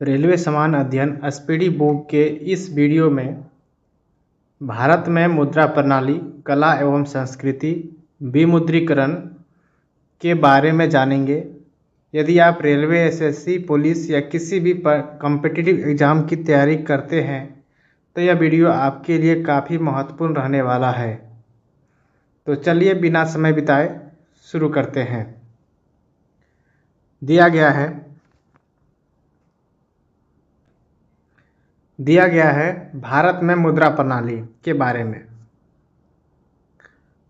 Railway सामान्य अध्ययन speedy book के इस वीडियो में भारत में मुद्रा प्रणाली, कला एवं संस्कृति, विमुद्रीकरण के बारे में जानेंगे। यदि आप रेलवे, एसएससी, पुलिस या किसी भी कॉम्पिटिटिव एग्जाम की तैयारी करते हैं तो यह वीडियो आपके लिए काफ़ी महत्वपूर्ण रहने वाला है। तो चलिए बिना समय बिताए शुरू करते हैं। दिया गया है भारत में मुद्रा प्रणाली के बारे में।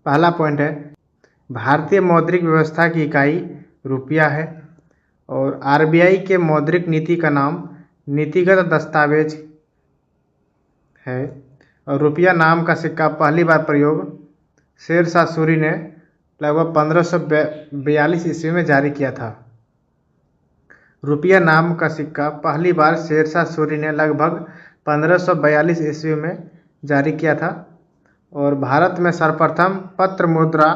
पहला पॉइंट है, भारतीय मौद्रिक व्यवस्था की इकाई रुपया है और आरबीआई के मौद्रिक नीति का नाम नीतिगत दस्तावेज है। और रुपया नाम का सिक्का पहली बार प्रयोग शेर शाह सूरी ने लगभग 1542 ईस्वी में जारी किया था। रुपया नाम का सिक्का पहली बार शेर शाह सूरी ने लगभग 1542 ईस्वी में जारी किया था। और भारत में सर्वप्रथम पत्र मुद्रा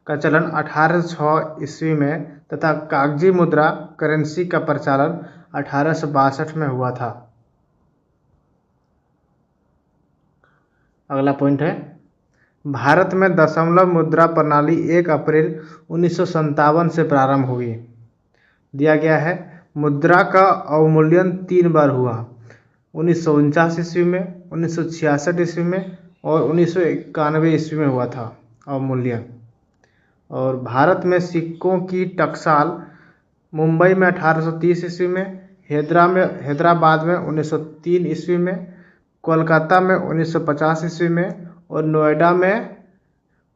का चलन 1806 ईस्वी में तथा कागजी मुद्रा करेंसी का प्रचलन 1862 में हुआ था। अगला पॉइंट है, भारत में दशमलव मुद्रा प्रणाली 1 अप्रैल 1957 से प्रारंभ हुई। दिया गया है, मुद्रा का अवमूल्यन 3 बार हुआ, 1949 ईस्वी में, 1966 ईस्वी में और 1991 ईस्वी में हुआ था अवमूल्यन। और भारत में सिक्कों की टकसाल मुंबई में 1830 ईस्वी में, हैदराबाद में 1903 ईस्वी में, कोलकाता में 1950 ईस्वी में और नोएडा में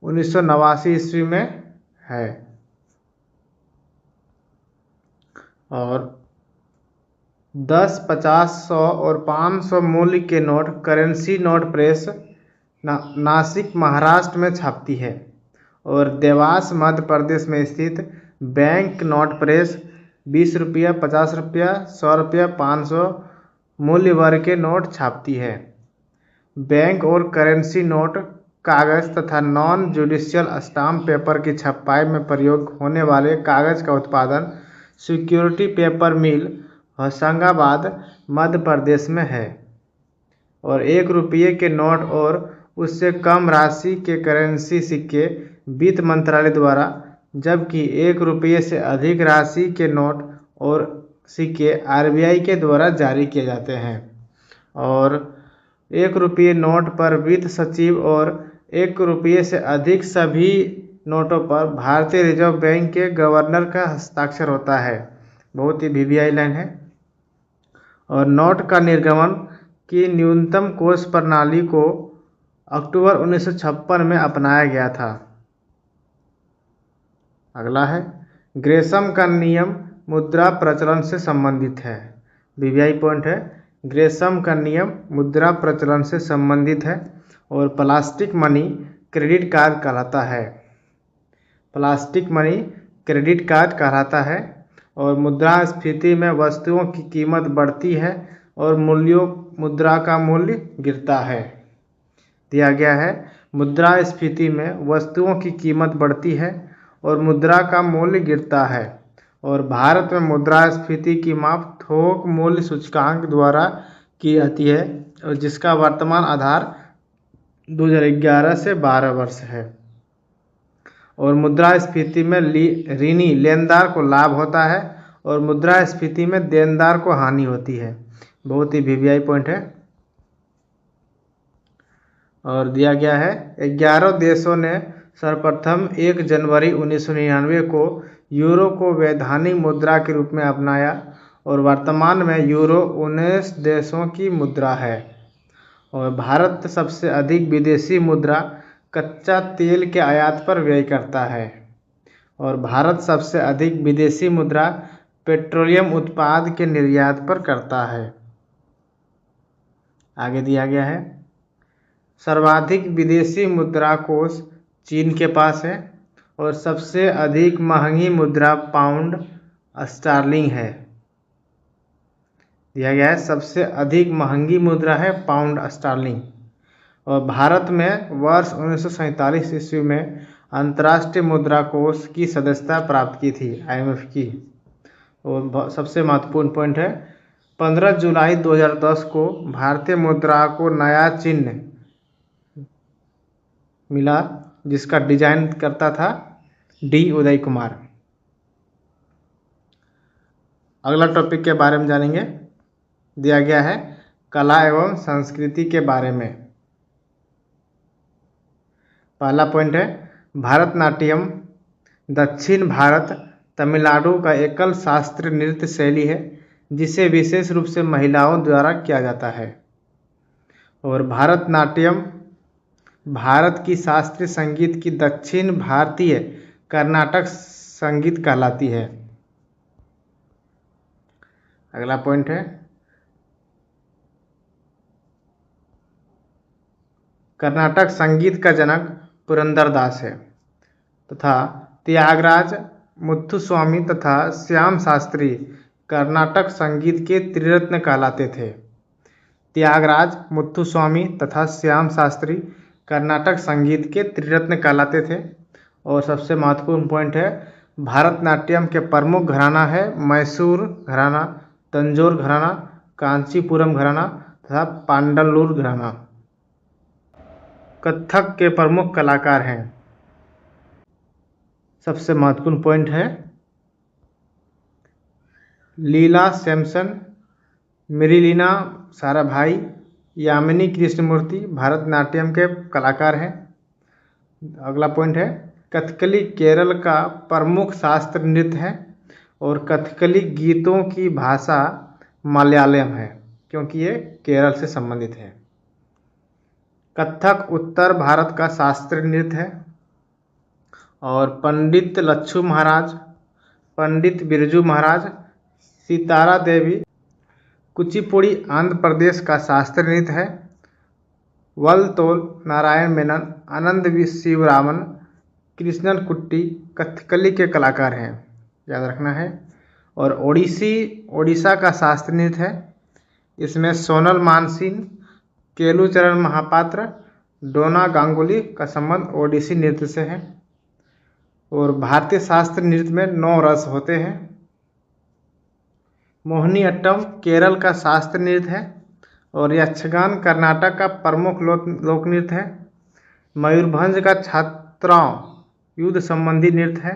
1989 ईस्वी में है। और 10, 50, 100 और 500 मूल्य के note currency note press Nashik Maharashtra में छापती है। और देवास मध्य प्रदेश में स्थित बैंक नोट प्रेस 20 रुपया, 50 रुपया, 100 रुपया, 500 मूल्य वर्ग के नोट छापती है। बैंक और करेंसी नोट कागज तथा नॉन जुडिशियल स्टाम्प पेपर की छपाई में प्रयोग होने वाले कागज का उत्पादन सिक्योरिटी पेपर मिल होशंगाबाद मध्य प्रदेश में है। और 1 रुपये के नोट और उससे कम राशि के करेंसी सिक्के वित्त मंत्रालय द्वारा, जबकि 1 रुपये से अधिक राशि के नोट और सिक्के आरबीआई के द्वारा जारी किए जाते हैं। और 1 रुपये नोट पर वित्त सचिव और 1 रुपये से अधिक सभी नोटों पर भारतीय रिजर्व बैंक के गवर्नर का हस्ताक्षर होता है। बहुत ही वीवीआई लाइन है। और नोट का निर्गमन की न्यूनतम कोष प्रणाली को अक्टूबर 1956 में अपनाया गया था। अगला है, ग्रेशम का नियम मुद्रा प्रचलन से संबंधित है। वीवीआई पॉइंट है, ग्रेशम का नियम मुद्रा प्रचलन से संबंधित है और प्लास्टिक मनी क्रेडिट कार्ड कहलाता है। प्लास्टिक मनी क्रेडिट कार्ड कहलाता है। और मुद्रास्फीति में वस्तुओं की कीमत बढ़ती है और मुद्रा का मूल्य गिरता है। दिया गया है, मुद्रास्फीति में वस्तुओं की कीमत बढ़ती है और मुद्रा का मूल्य गिरता है। और भारत में मुद्रास्फीति की माप थोक मूल्य सूचकांक द्वारा की जाती है और जिसका वर्तमान आधार 2011 से 12 वर्ष है। और मुद्रास्फीति में ऋणी लेनदार को लाभ होता है और मुद्रास्फीति में देनदार को हानि होती है। बहुत ही वीवीआई पॉइंट है। और दिया गया है, 11 देशों ने सर्वप्रथम 1 जनवरी 1999 को यूरो को वैधानिक मुद्रा के रूप में अपनाया और वर्तमान में यूरो 19 देशों की मुद्रा है। और भारत सबसे अधिक विदेशी मुद्रा कच्चा तेल के आयात पर व्यय करता है। और भारत सबसे अधिक विदेशी मुद्रा पेट्रोलियम उत्पाद के निर्यात पर करता है। आगे दिया गया है, सर्वाधिक विदेशी मुद्रा कोष चीन के पास है और सबसे अधिक महंगी मुद्रा पाउंड स्टर्लिंग है। दिया गया है, सबसे अधिक महंगी मुद्रा है पाउंड स्टर्लिंग। और भारत में वर्ष 1947 ईस्वी में अंतर्राष्ट्रीय मुद्रा कोष की सदस्यता प्राप्त की थी, आईएमएफ की। और सबसे महत्वपूर्ण पॉइंट है, 15 जुलाई 2010 को भारतीय मुद्रा को नया चिन्ह मिला, जिसका डिजाइन करता था डी उदय कुमार। अगला टॉपिक के बारे में जानेंगे। दिया गया है कला एवं संस्कृति के बारे में। पहला पॉइंट है भारतनाट्यम दक्षिण भारत तमिलनाडु का एकल शास्त्रीय नृत्य शैली है, जिसे विशेष रूप से महिलाओं द्वारा किया जाता है। और भारतनाट्यम भारत की शास्त्रीय संगीत की दक्षिण भारतीय कर्नाटक संगीत कहलाती है। अगला पॉइंट है कर्नाटक संगीत का जनक पुरंदरदास है तथा त्यागराज, मुत्थुस्वामी तथा श्याम शास्त्री कर्नाटक संगीत के त्रिरत्न कहलाते थे। त्यागराज, मुत्थुस्वामी तथा श्याम शास्त्री कर्नाटक संगीत के त्रिरत्न कहलाते थे। और सबसे महत्वपूर्ण पॉइंट है भारतनाट्यम के प्रमुख घराना है मैसूर घराना, तंजौर घराना, कांचीपुरम घराना तथा पांडलुर घराना। कथक के प्रमुख कलाकार हैं। सबसे महत्वपूर्ण पॉइंट है लीला सैमसन, मेरिलिना साराभाई, यामिनी कृष्णमूर्ति भारतनाट्यम के कलाकार हैं। अगला पॉइंट है कथकली केरल का प्रमुख शास्त्रीय नृत्य है और कथकली गीतों की भाषा मलयालम है, क्योंकि ये केरल से संबंधित है। कथक उत्तर भारत का शास्त्रीय नृत्य है और पंडित लच्छू महाराज, पंडित बिरजू महाराज, सितारा देवी। कुचिपुड़ी आंध्र प्रदेश का शास्त्रीय नृत्य है। वलतोल नारायण मेनन, आनंद शिवरामन, कृष्णन कुट्टी कथकली के कलाकार हैं, याद रखना है। और ओडिशा का शास्त्रीय नृत्य है। इसमें सोनल मानसिंह, केलुचरण महापात्र, डोना गांगुली का संबंध ओडिसी नृत्य से है। और भारतीय शास्त्रीय नृत्य में 9 रस होते हैं। मोहिनी अट्टम केरल का शास्त्रीय नृत्य है और यक्षगान कर्नाटक का प्रमुख लोक नृत्य है। मयूरभंज का छात्राओं युद्ध संबंधी नृत्य है।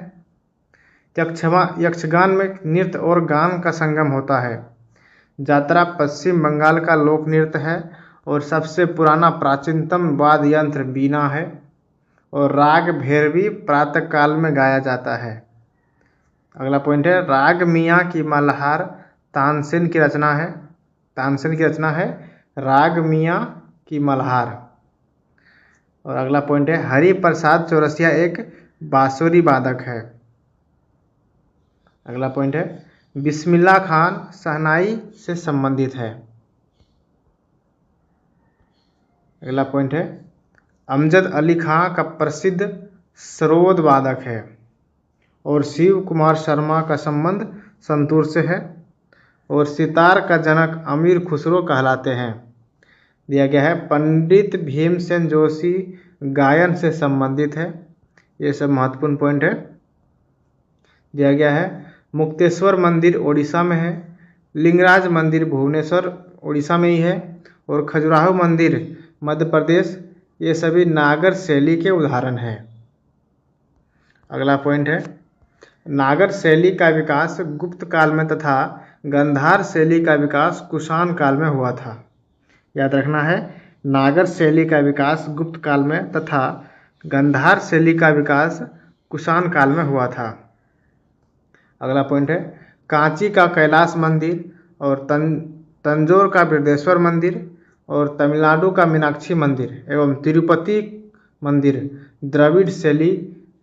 यक्षगान में नृत्य और गान का संगम होता है। जात्रा पश्चिम बंगाल का लोक नृत्य है और सबसे पुराना प्राचीनतम वाद्य यंत्र बीना है। और राग भैरवी प्रातः काल में गाया जाता है। अगला पॉइंट है राग मियाँ की मल्हार तानसेन की रचना है। राग मियाँ की मल्हार। और अगला पॉइंट है हरि प्रसाद चौरसिया एक बांसुरी वादक है। अगला पॉइंट है बिस्मिल्लाह खान शहनाई से संबंधित है। अगला पॉइंट है अमजद अली खां का प्रसिद्ध सरोद वादक है और शिव कुमार शर्मा का संबंध संतूर से है। और सितार का जनक अमीर खुसरो कहलाते हैं। दिया गया है पंडित भीमसेन जोशी गायन से संबंधित है। ये सब महत्वपूर्ण पॉइंट है। दिया गया है मुक्तेश्वर मंदिर ओडिशा में है, लिंगराज मंदिर भुवनेश्वर ओडिशा में ही है और खजुराहो मंदिर मध्य प्रदेश। ये सभी नागर शैली के उदाहरण हैं। अगला पॉइंट है नागर शैली का विकास गुप्त काल में तथा गंधार शैली का विकास कुषाण काल में हुआ था। याद रखना है नागर शैली का विकास गुप्त काल में तथा गंधार शैली का विकास कुषाण काल में हुआ था। अगला पॉइंट है कांची का कैलाश मंदिर और तंजौर का बृहदेश्वर मंदिर और तमिलनाडु का मीनाक्षी मंदिर एवं तिरुपति मंदिर द्रविड़ शैली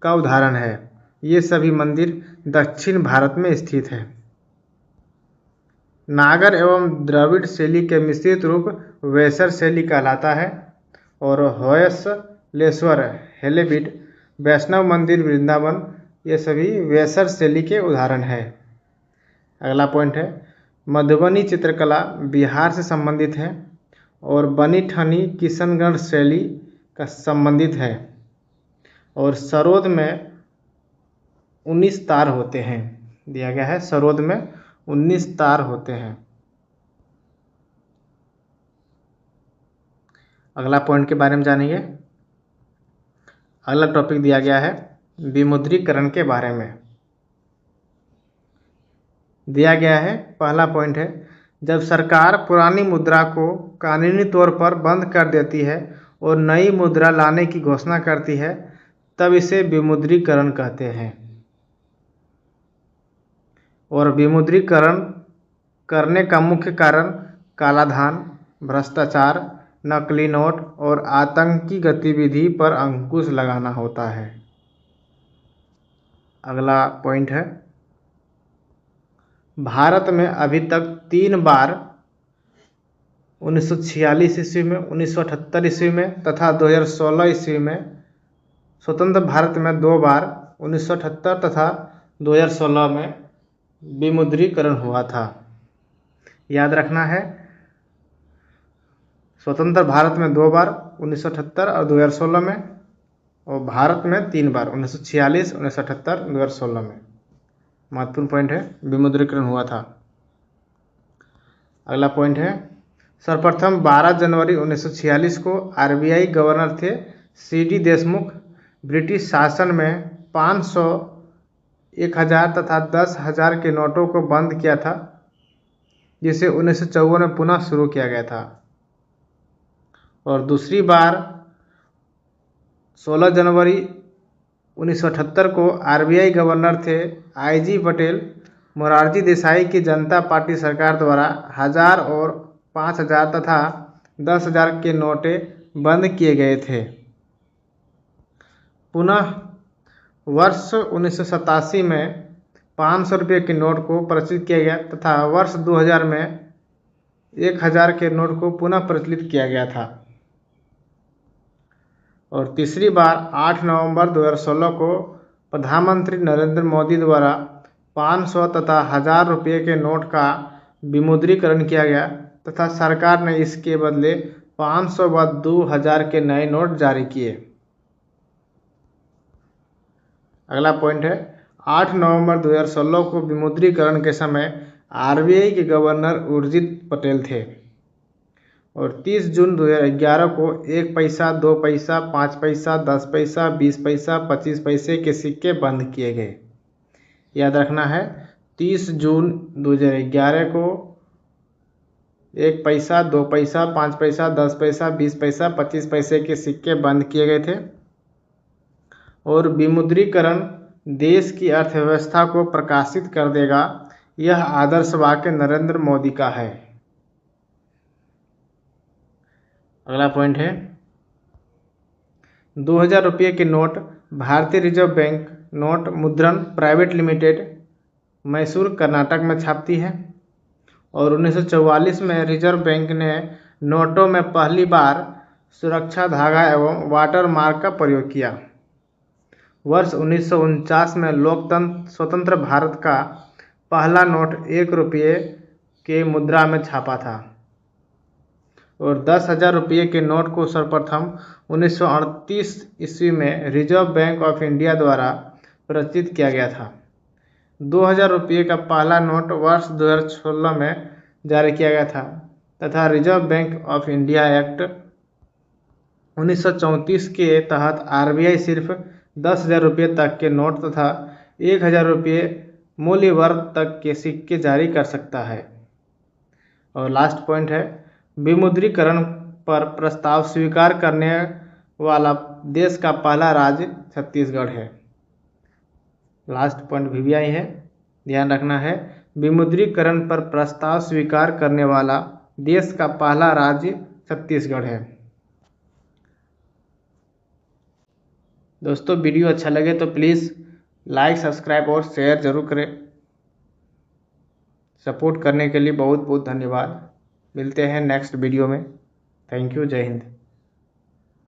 का उदाहरण है। ये सभी मंदिर दक्षिण भारत में स्थित हैं। नागर एवं द्रविड़ शैली के मिश्रित रूप वेसर शैली कहलाता है। और होयसलेश्वर हेलेबीड वैष्णव मंदिर वृंदावन ये सभी वेसर शैली के उदाहरण हैं। अगला पॉइंट है मधुबनी चित्रकला बिहार से संबंधित है और बनी ठनी किशनगढ़ शैली का संबंधित है। और सरोद में 19 तार होते हैं। दिया गया है सरोद में 19 तार होते हैं। अगला पॉइंट के बारे में जानेंगे। अगला टॉपिक दिया गया है विमुद्रीकरण के बारे में। दिया गया है, पहला पॉइंट है, जब सरकार पुरानी मुद्रा को कानूनी तौर पर बंद कर देती है और नई मुद्रा लाने की घोषणा करती है तब इसे विमुद्रीकरण कहते हैं। और विमुद्रीकरण करने का मुख्य कारण कालाधन, भ्रष्टाचार, नकली नोट और आतंकी गतिविधि पर अंकुश लगाना होता है। अगला पॉइंट है, भारत में अभी तक 3 बार 1946 ईस्वी में, 1978 ईस्वी में तथा 2016 ईस्वी में, स्वतंत्र भारत में 2 बार 1978 तथा 2016 में विमुद्रीकरण हुआ था। याद रखना है, स्वतंत्र भारत में 2 बार 1978 और 2016 में, और भारत में 3 बार 1946, 1978, 2016 में। महत्वपूर्ण पॉइंट है, विमुद्रीकरण हुआ था। अगला पॉइंट है, सर्वप्रथम 12 जनवरी 1946 को आरबीआई गवर्नर थे सीडी देशमुख ब्रिटिश शासन में 500, 1000 तथा 10,000 के नोटों को बंद किया था, जिसे 1954 में पुनः शुरू किया गया था। और दूसरी बार 16 जनवरी 1978 को आरबीआई गवर्नर थे आईजी पटेल मोरारजी देसाई की जनता पार्टी सरकार द्वारा 1000 और 5000 तथा 10,000 के नोटें बंद किए गए थे। पुनः वर्ष 1987 में 500 रुपये के नोट को प्रचलित किया गया तथा वर्ष 2000 में 1000 के नोट को पुनः प्रचलित किया गया था। और तीसरी बार 8 नवंबर 2016 को प्रधानमंत्री नरेंद्र मोदी द्वारा 500 तथा 1000 रुपये के नोट का विमुद्रीकरण किया गया तथा सरकार ने इसके बदले 500 व 2000 के नए नोट जारी किए। अगला पॉइंट है, 8 नवंबर 2016 को विमुद्रीकरण के समय आरबीआई के गवर्नर उर्जित पटेल थे। और 30 जून 2011 को 1 पैसा, 2 पैसा, 5 पैसा, 10 पैसा, 20 पैसा, 25 पैसे के सिक्के बंद किए गए। याद रखना है, 30 जून 2011 को 1 पैसा, 2 पैसा, 5 पैसा, 10 पैसा, 20 पैसा, 25 पैसे के सिक्के बंद किए गए थे। और विमुद्रीकरण देश की अर्थव्यवस्था को प्रकाशित कर देगा, यह आदर्श वाक्य नरेंद्र मोदी का है। अगला पॉइंट है, 2000 रुपये के नोट भारतीय रिजर्व बैंक नोट मुद्रण प्राइवेट लिमिटेड मैसूर कर्नाटक में छापती है। और 1944 में रिजर्व बैंक ने नोटों में पहली बार सुरक्षा धागा एवं वाटर मार्क का प्रयोग किया। वर्ष 1949 में लोकतंत्र स्वतंत्र भारत का पहला नोट 1 रुपये के मुद्रा में छापा था। और 10,000 रुपये के नोट को सर्वप्रथम 1938 ईस्वी में रिजर्व बैंक ऑफ इंडिया द्वारा प्रचलित किया गया था। 2000 रुपये का पहला नोट वर्ष 2016 में जारी किया गया था तथा reserve bank of India act 1934 के तहत आरबीआई सिर्फ 10,000 रुपये तक के नोट तथा 1,000 रुपये मूल्य वर्ग तक के सिक्के जारी कर सकता है। और लास्ट पॉइंट है, विमुद्रीकरण पर प्रस्ताव स्वीकार करने वाला देश का पहला राज्य छत्तीसगढ़ है। लास्ट पॉइंट VVI है, ध्यान रखना है, विमुद्रीकरण पर प्रस्ताव स्वीकार करने वाला देश का पहला राज्य छत्तीसगढ़ है। दोस्तों, वीडियो अच्छा लगे तो प्लीज़ लाइक, सब्सक्राइब और शेयर जरूर करें। सपोर्ट करने के लिए बहुत बहुत धन्यवाद। मिलते हैं नेक्स्ट वीडियो में। Thank you. जय हिंद।